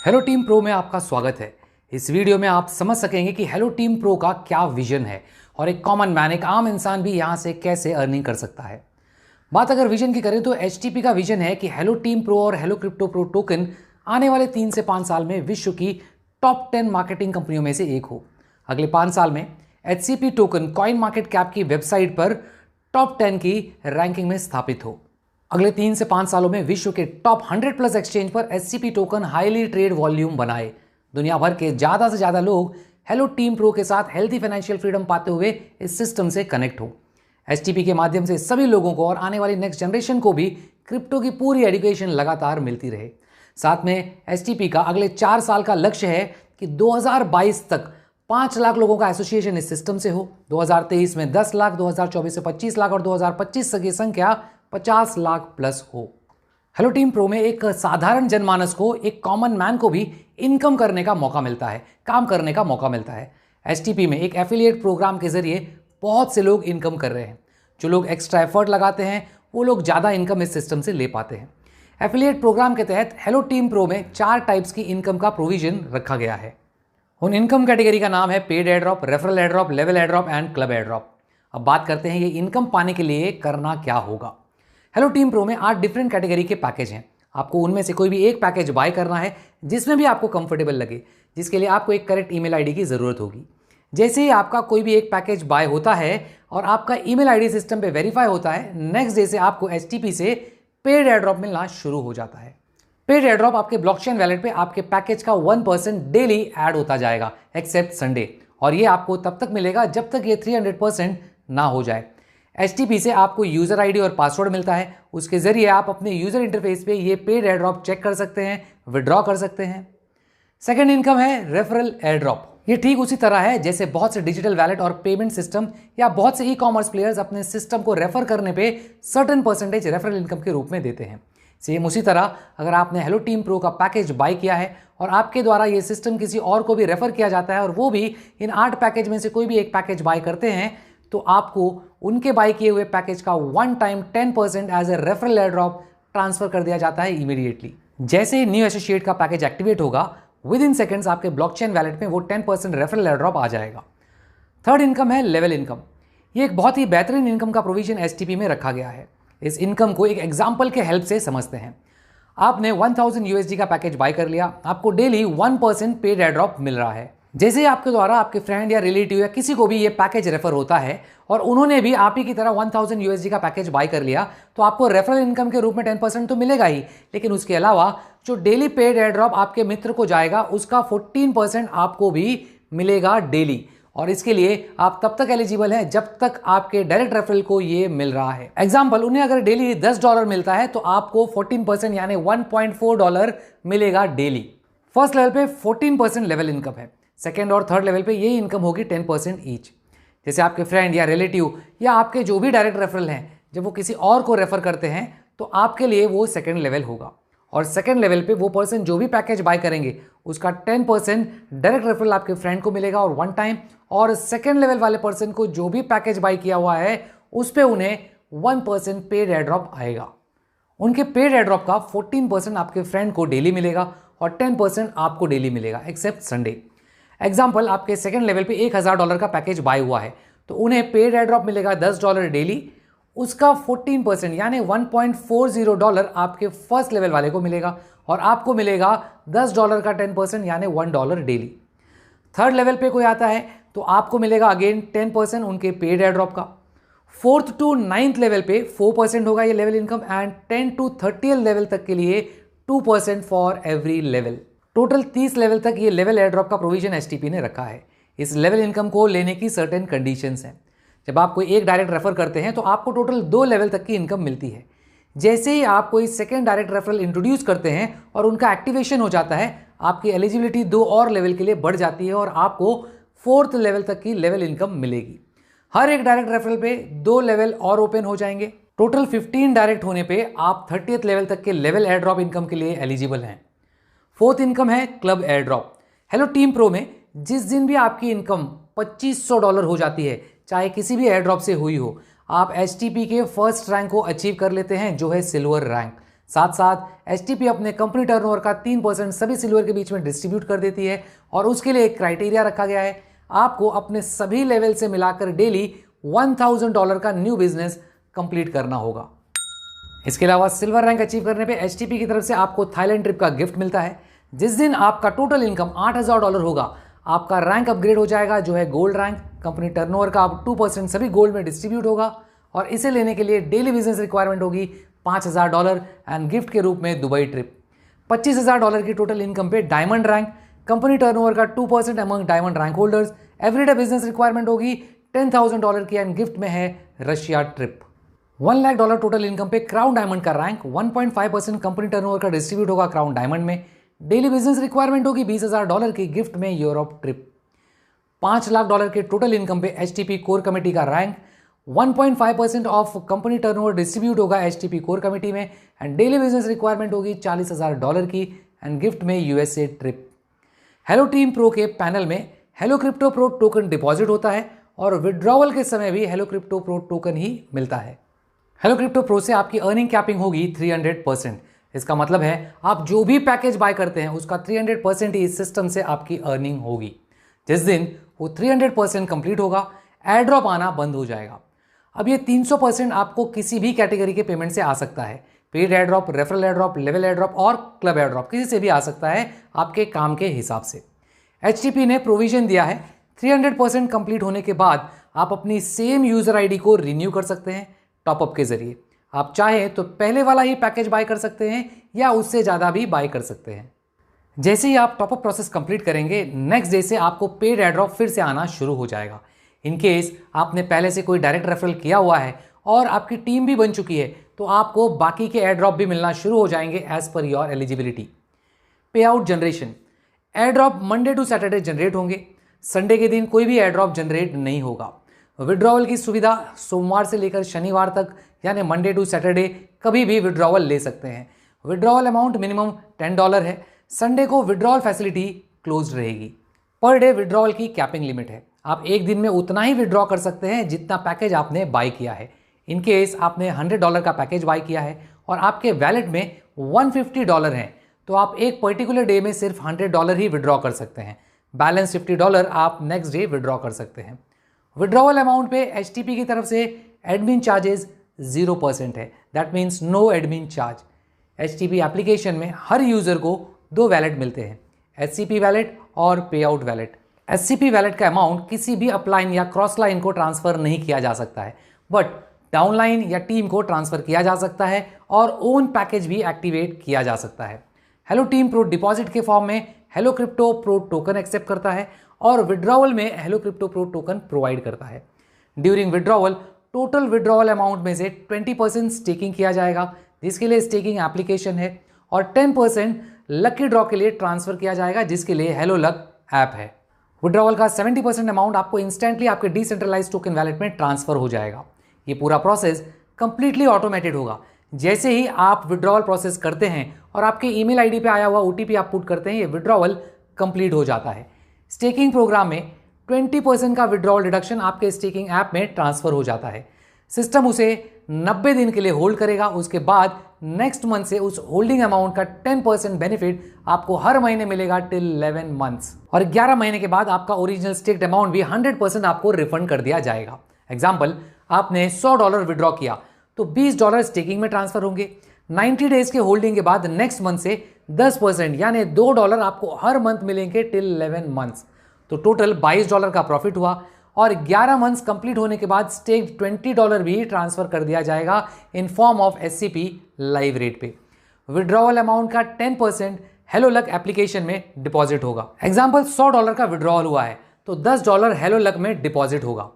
Hello team pro में आपका स्वागत है। इस वीडियो में आप समझ सकेंगे कि हेलो टीम प्रो का क्या विजन है और एक कॉमन मैन, एक आम इंसान भी यहां से कैसे अर्निंग कर सकता है। बात अगर विजन की करें तो एचटीपी का विजन है कि हेलो टीम प्रो और हेलो क्रिप्टो प्रो टोकन आने वाले 3 से 5 साल में विश्व की टॉप 10 मार्केटिंग कंपनियों में से एक हो। अगले 5 साल में HCP token coin market cap की वेबसाइट पर टॉप 10 की रैंकिंग में स्थापित हो। अगले 3 से 5 सालों में विश्व के टॉप 100 प्लस एक्सचेंज पर HCP token highly trade volume बनाए। दुनिया भर के ज़्यादा से ज़्यादा लोग हेलो टीम प्रो के साथ हेल्थी फाइनेंशियल फ्रीडम पाते हुए इस सिस्टम से कनेक्ट हो। एचटीपी के माध्यम से सभी लोगों को और आने वाली नेक्स्ट जनरेशन को भी क्रिप्टो की पूरी एजुकेशन लगातार मिलती रहे। साथ में एचटीपी का अगले 4 साल का लक्ष्य है कि 2022 तक 5 लाख लोगों का एसोसिएशन इस सिस्टम से हो, 2023 में 10 लाख, 2024 से 25 लाख और 2025 तक की संख्या 50 लाख प्लस हो। हेलो टीम प्रो में एक साधारण जनमानस को, एक कॉमन मैन को भी इनकम करने का मौका मिलता है, काम करने का मौका मिलता है। एचटीपी में एक एफिलिएट प्रोग्राम के जरिए बहुत से लोग इनकम कर रहे हैं। जो लोग एक्स्ट्रा एफर्ट लगाते हैं वो लोग ज़्यादा इनकम इस सिस्टम से ले पाते हैं। एफिलिएट प्रोग्राम के तहत हेलो टीम प्रो में 4 टाइप्स की इनकम का प्रोविजन रखा गया है। उन इनकम कैटेगरी का नाम है paid airdrop, referral airdrop, level airdrop and club airdrop. अब बात करते हैं ये इनकम पाने के लिए करना क्या होगा। हेलो टीम प्रो में 8 डिफरेंट कैटेगरी के पैकेज हैं। आपको उनमें से कोई भी एक पैकेज बाय करना है जिसमें भी आपको कंफर्टेबल लगे, जिसके लिए आपको एक करेक्ट ईमेल आईडी की ज़रूरत होगी। जैसे ही आपका कोई भी एक पैकेज बाय होता है और आपका ईमेल आईडी सिस्टम पे वेरीफाई होता है, नेक्स्ट डे से आपको एचटीपी से पेड एयरड्रॉप मिलना शुरू हो जाता है। पेड एयरड्रॉप आपके ब्लॉकचेन वैलेट पे आपके पैकेज का 1% डेली ऐड होता जाएगा एक्सेप्ट संडे, और ये आपको तब तक मिलेगा जब तक ये 300% ना हो जाए। एचटीपी से आपको यूज़र आईडी और पासवर्ड मिलता है, उसके ज़रिए आप अपने यूज़र इंटरफेस पे ये पेड एयरड्रॉप चेक कर सकते हैं, विड्रॉ कर सकते हैं। सेकंड इनकम है रेफरल एयरड्रॉप। ये ठीक उसी तरह है जैसे बहुत से डिजिटल वैलेट और पेमेंट सिस्टम या बहुत से ई कॉमर्स प्लेयर्स अपने सिस्टम को रेफर करने पे सर्टेन परसेंटेज रेफरल इनकम के रूप में देते हैं। सेम उसी तरह अगर आपने हेलो टीम प्रो का पैकेज बाय किया है और आपके द्वारा ये सिस्टम किसी और को भी रेफर किया जाता है और वो भी इन 8 पैकेज में से कोई भी एक पैकेज बाय करते हैं, तो आपको उनके बाय किए हुए पैकेज का 1 time 10% as a referral airdrop transfer कर दिया जाता है इमीडिएटली। जैसे ही न्यू एसोसिएट का पैकेज एक्टिवेट होगा, विद इन सेकेंड्स आपके ब्लॉकचेन वैलेट में वो 10% रेफरल एयरड्रॉप आ जाएगा। थर्ड इनकम है लेवल इनकम। ये एक बहुत ही बेहतरीन इनकम का प्रोविजन एचटीपी में रखा गया है। इस इनकम को एक एग्जाम्पल के हेल्प से समझते हैं। आपने 1000 यूएसडी का पैकेज बाय कर लिया, आपको डेली 1% पेड एयरड्रॉप मिल रहा है। जैसे ही आपके द्वारा आपके फ्रेंड या रिलेटिव या किसी को भी ये पैकेज रेफर होता है और उन्होंने भी आप ही की तरह 1000 यूएसडी का पैकेज बाय कर लिया, तो आपको रेफरल इनकम के रूप में 10% तो मिलेगा ही, लेकिन उसके अलावा जो डेली पेड एयरड्रॉप आपके मित्र को जाएगा उसका 14% आपको भी मिलेगा डेली। और इसके लिए आप तब तक एलिजिबल हैं जब तक आपके डायरेक्ट रेफरल को ये मिल रहा है। एग्जाम्पल, उन्हें अगर डेली $10 मिलता है तो आपको 14% यानी $1.4 मिलेगा डेली। फर्स्ट लेवल पे 14% लेवल इनकम है, सेकेंड और थर्ड लेवल पे ये इनकम होगी 10% ईच। जैसे आपके फ्रेंड या रिलेटिव या आपके जो भी डायरेक्ट रेफरल हैं, जब वो किसी और को रेफर करते हैं तो आपके लिए वो सेकेंड लेवल होगा। और सेकेंड लेवल पे वो पर्सन जो भी पैकेज बाय करेंगे उसका 10% डायरेक्ट रेफरल आपके फ्रेंड को मिलेगा और 1 टाइम, और सेकेंड लेवल वाले पर्सन को जो भी पैकेज बाय किया हुआ है उस पे उन्हें 1% पेड एयरड्रॉप आएगा। उनके पेड एयरड्रॉप का 14% आपके फ्रेंड को डेली मिलेगा और 10% आपको डेली मिलेगा एक्सेप्ट संडे। एग्जाम्पल, आपके सेकेंड लेवल पे $1000 का पैकेज बाय हुआ है तो उन्हें पेड एयरड्रॉप मिलेगा $10 डेली, उसका 14% यानी $1.40 आपके फर्स्ट लेवल वाले को मिलेगा और आपको मिलेगा $10 का 10% यानी $1 डेली। थर्ड लेवल पे कोई आता है तो आपको मिलेगा अगेन 10% उनके पेड एयरड्रॉप का। 4th to 9th लेवल पे 4% होगा ये level income, and 10 to 30th level तक के लिए 2% for every level. Total 30 level तक ये लेवल एयरड्रॉप का प्रोविजन एचटीपी ने रखा है। इस लेवल इनकम को लेने की सर्टेन कंडीशंस हैं। जब आप कोई एक डायरेक्ट रेफर करते हैं तो आपको टोटल 2 लेवल तक की इनकम मिलती है। जैसे ही आप कोई सेकेंड डायरेक्ट रेफरल इंट्रोड्यूस करते हैं और उनका एक्टिवेशन हो जाता है, आपकी एलिजिबिलिटी 2 और लेवल के लिए बढ़ जाती है और आपको 4th लेवल तक की लेवल इनकम मिलेगी। हर एक डायरेक्ट रेफरल पे 2 लेवल और ओपन हो जाएंगे। टोटल 15 डायरेक्ट होने पे आप 30th लेवल तक के लेवल एयरड्रॉप इनकम के लिए एलिजिबल हैं। 4th इनकम है club airdrop. Hello team pro में जिस दिन भी आपकी इनकम $2500 हो जाती है, चाहे किसी भी एयरड्रॉप से हुई हो, आप एचटीपी के फर्स्ट रैंक को अचीव कर लेते हैं जो है सिल्वर रैंक। साथ साथ एचटीपी अपने कंपनी टर्नओवर का 3% सभी सिल्वर के बीच में डिस्ट्रीब्यूट कर देती है और उसके लिए एक क्राइटेरिया रखा गया है, आपको अपने सभी लेवल से मिलाकर डेली $1000 का न्यू बिजनेस कंप्लीट करना होगा। इसके अलावा सिल्वर रैंक अचीव करने पे एचटीपी की तरफ से आपको थाईलैंड ट्रिप का गिफ्ट मिलता है। जिस दिन आपका टोटल इनकम $8000 होगा, आपका रैंक अपग्रेड हो जाएगा जो है गोल्ड रैंक। कंपनी टर्नओवर का अब 2% सभी गोल्ड में डिस्ट्रीब्यूट होगा और इसे लेने के लिए डेली बिजनेस रिक्वायरमेंट होगी $5000 एंड गिफ्ट के रूप में दुबई ट्रिप। $25000 की टोटल इनकम पे डायमंड रैंक, कंपनी टर्नओवर का 2% among diamond rank holders. Everyday business requirement होगी $10,000 की एंड गिफ्ट में है रशिया ट्रिप। $1,00,000 टोटल इनकम पे क्राउन डायमंड का रैंक, 1.5% कंपनी टर्नओवर का डिस्ट्रीब्यूट होगा क्राउन डायमंड में। डेली बिजनेस रिक्वायरमेंट होगी $20,000 की गिफ्ट में यूरोप ट्रिप। $5,00,000 के टोटल इनकम पे एचटीपी कोर कमेटी का rank, 1.5% of company turnover distribute होगा एचटीपी कोर कमेटी में एंड डेली बिजनेस रिक्वायरमेंट होगी $40,000 की एंड गिफ्ट में USA trip. Hello team pro के पैनल में hello crypto pro token deposit होता है और विड्रॉवल के समय भी हेलो क्रिप्टो प्रो टोकन ही मिलता है। हेलो क्रिप्टो प्रो से आपकी अर्निंग कैपिंग होगी 300%। इसका मतलब है आप जो भी पैकेज बाय करते हैं उसका 300% ही इस सिस्टम से आपकी अर्निंग होगी। जिस दिन वो 300% कंप्लीट होगा, एयर ड्रॉप आना बंद हो जाएगा। अब ये 300% आपको किसी भी कैटेगरी के पेमेंट से आ सकता है। Paid air drop, referral air drop, level air drop और क्लब एयर ड्रॉप, किसी से भी आ सकता है आपके काम के हिसाब से। एचटीपी ने प्रोविजन दिया है 300% कंप्लीट होने के बाद आप अपनी सेम यूजर आईडी को रिन्यू कर सकते हैं टॉपअप के जरिए। आप चाहें तो पहले वाला ही पैकेज बाय कर सकते हैं या उससे ज़्यादा भी बाय कर सकते हैं। जैसे ही आप टॉपअप प्रोसेस कंप्लीट करेंगे, नेक्स्ट डे से आपको पेड एयर ड्रॉप फिर से आना शुरू हो जाएगा। इन केस आपने पहले से कोई डायरेक्ट रेफरल किया हुआ है और आपकी टीम भी बन चुकी है तो आपको बाकी के एयर ड्रॉप भी मिलना शुरू हो जाएंगे as per your eligibility. Payout generation, airdrop Monday to Saturday generate होंगे। संडे के दिन कोई भी एयर ड्रॉप जनरेट नहीं होगा। विड्रॉवल की सुविधा सोमवार से लेकर शनिवार तक यानी मंडे टू सैटरडे कभी भी विड्रॉवल ले सकते हैं। विड्रॉवल अमाउंट मिनिमम $10 है। संडे को विड्रॉवल फैसिलिटी क्लोज रहेगी। पर डे विड्रॉवल की कैपिंग लिमिट है। आप एक दिन में उतना ही विड्रॉ कर सकते हैं जितना पैकेज आपने बाय किया है। इन केस आपने $100 का पैकेज बाय किया है और आपके वैलेट में $150 हैं तो आप एक पर्टिकुलर डे में सिर्फ $100 ही विड्रॉ कर सकते हैं। बैलेंस $50 आप नेक्स्ट डे विड्रॉ कर सकते हैं। विड्रॉवल अमाउंट पे एचटीपी की तरफ से एडमिन चार्जेस 0% है। That means no admin charge. HTP application में हर यूजर को 2 वैलेट मिलते हैं, एचसीपी वैलेट और पे आउट वैलेट। एचसीपी वैलेट का अमाउंट किसी भी अपलाइन या क्रॉस लाइन को ट्रांसफर नहीं किया जा सकता है, बट डाउनलाइन या टीम को ट्रांसफर किया जा सकता है और ओन पैकेज भी एक्टिवेट किया जा सकता है। हेलो टीम प्रो डिपॉजिट के फॉर्म में hello crypto pro token accept करता है और विड्रॉवल में hello crypto pro token provide करता है। During withdrawal total withdrawal amount में से 20% स्टेकिंग किया जाएगा, जिसके लिए स्टेकिंग एप्लीकेशन है, और 10% लकी ड्रॉ के लिए ट्रांसफर किया जाएगा, जिसके लिए हेलो लक ऐप है। विड्रॉवल का 70% अमाउंट आपको इंस्टेंटली आपके डिसेंट्रलाइज टोकन वैलेट में ट्रांसफर हो जाएगा। ये पूरा प्रोसेस कंप्लीटली ऑटोमेटेड होगा। जैसे ही आप विड्रॉवल प्रोसेस करते हैं और आपके ईमेल आईडी पे आया हुआ ओटीपी आप पुट करते हैं, ये विड्रॉवल कंप्लीट हो जाता है। स्टेकिंग प्रोग्राम में 20% का विड्रॉवल डिडक्शन आपके स्टेकिंग ऐप में ट्रांसफर हो जाता है। सिस्टम उसे 90 दिन के लिए होल्ड करेगा। उसके बाद नेक्स्ट मंथ से उस होल्डिंग अमाउंट का 10% बेनिफिट आपको हर महीने मिलेगा टिल 11 मंथ्स, और 11 महीने के बाद आपका ओरिजिनल स्टेक्ड अमाउंट भी 100% आपको रिफंड कर दिया जाएगा। एग्जाम्पल, आपने $100 विड्रॉ किया तो $20 स्टेकिंग में ट्रांसफर होंगे। 90 डेज के होल्डिंग के बाद नेक्स्ट मंथ से 10% यानी $2 आपको हर मंथ मिलेंगे टिल 11 मंथ्स। तो टोटल $22 का प्रॉफिट हुआ और 11 मंथ्स कंप्लीट होने के बाद स्टेक्ड $20 भी ट्रांसफर कर दिया जाएगा in form of SCP live rate पे। विड्रॉवल अमाउंट का 10% हेलो लक एप्लीकेशन में डिपॉजिट होगा। एग्जाम्पल, $100 का विड्रॉवल हुआ है तो $10 हेलो लक में डिपॉजिट होगा।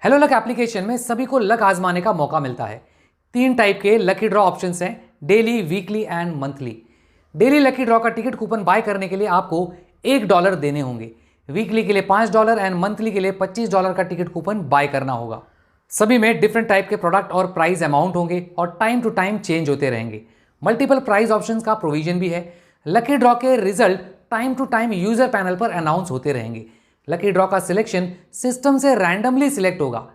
हेलो लक एप्लीकेशन में सभी को लक आजमाने का मौका मिलता है। 3 टाइप के लकी ड्रॉ ऑप्शंस हैं, daily, weekly and monthly. Daily lucky draw का टिकट कूपन बाय करने के लिए आपको $1 देने होंगे। वीकली के लिए $5 एंड मंथली के लिए $25 का टिकट कूपन बाय करना होगा। सभी में डिफरेंट टाइप के प्रोडक्ट और प्राइस अमाउंट होंगे और टाइम टू टाइम चेंज होते रहेंगे। मल्टीपल प्राइस ऑप्शंस का प्रोविजन भी है। लकी ड्रॉ के result time to time user panel पर अनाउंस होते रहेंगे। लकी ड्रॉ का सिलेक्शन सिस्टम से रैंडमली सिलेक्ट होगा।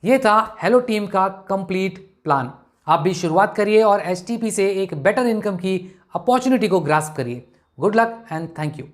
यह था हेलो टीम का कंप्लीट प्लान। आप भी शुरुआत करिए और HTP से एक बेटर इनकम की अपॉर्चुनिटी को ग्रास्प करिए। Good luck and thank you.